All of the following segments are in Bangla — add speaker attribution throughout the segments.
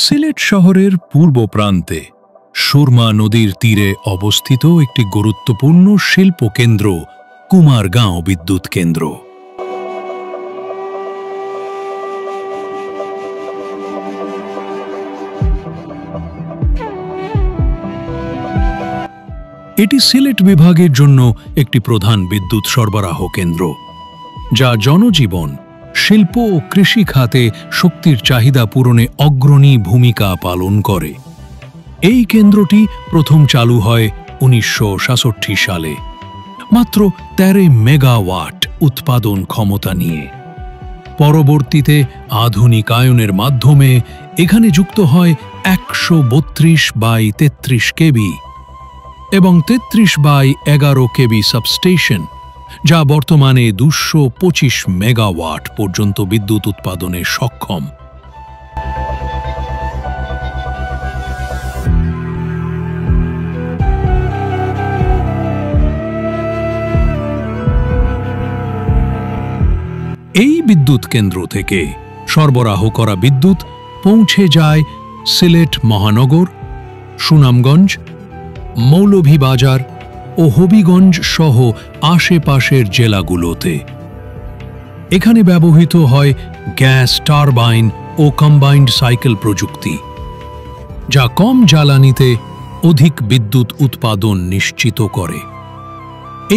Speaker 1: সিলেট শহরের পূর্ব প্রান্তে সুরমা নদীর তীরে অবস্থিত একটি গুরুত্বপূর্ণ শিল্প কেন্দ্র কুমারগাঁও বিদ্যুৎ কেন্দ্র। এটি সিলেট বিভাগের জন্য একটি প্রধান বিদ্যুৎ সরবরাহ কেন্দ্র, যা জনজীবন, শিল্প ও কৃষি খাতে শক্তির চাহিদা পূরণে অগ্রণী ভূমিকা পালন করে। এই কেন্দ্রটি প্রথম চালু হয় 1966 সালে, মাত্র 13 মেগাওয়াট উৎপাদন ক্ষমতা নিয়ে। পরবর্তীতে আধুনিকায়নের মাধ্যমে এখানে যুক্ত হয় 132/33 কেবি এবং 33/11 কেবি সাবস্টেশন, যা বর্তমানে 225 মেগাওয়াট পর্যন্ত বিদ্যুৎ উৎপাদনে সক্ষম। এই বিদ্যুৎ কেন্দ্র থেকে সরবরাহ করা বিদ্যুৎ পৌঁছে যায় সিলেট মহানগর, সুনামগঞ্জ, মৌলভীবাজার ও হবিগঞ্জ সহ আশেপাশের জেলাগুলোতে। এখানে ব্যবহৃত হয় গ্যাস টারবাইন ও কম্বাইন্ড সাইকেল প্রযুক্তি, যা কম জ্বালানিতে অধিক বিদ্যুৎ উৎপাদন নিশ্চিত করে।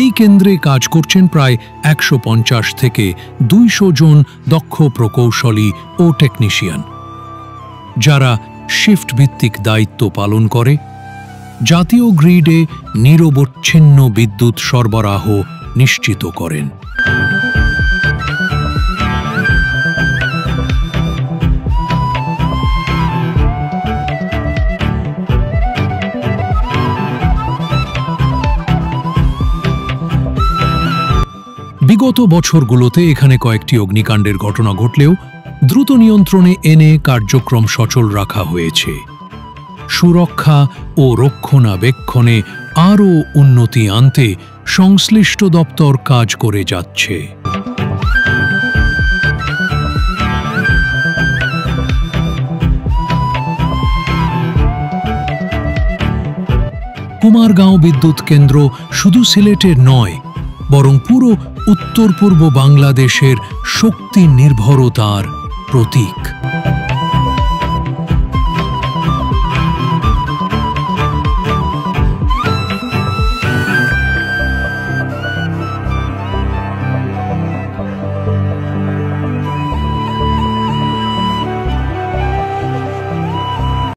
Speaker 1: এই কেন্দ্রে কাজ করছেন প্রায় 150 থেকে 200 জন দক্ষ প্রকৌশলী ও টেকনিশিয়ান, যারা শিফট ভিত্তিক দায়িত্ব পালন করে জাতীয় গ্রিডে নিরবচ্ছিন্ন বিদ্যুৎ সরবরাহ নিশ্চিত করেন। বিগত বছরগুলোতে এখানে কয়েকটি অগ্নিকাণ্ডের ঘটনা ঘটলেও দ্রুত নিয়ন্ত্রণে এনে কার্যক্রম সচল রাখা হয়েছে। সুরক্ষা ও রক্ষণাবেক্ষণে আরও উন্নতি আনতে সংশ্লিষ্ট দপ্তর কাজ করে যাচ্ছে। কুমারগাঁও বিদ্যুৎ কেন্দ্র শুধু সিলেটের নয়, বরং পুরো উত্তর পূর্ব বাংলাদেশের শক্তি নির্ভরতার প্রতীক।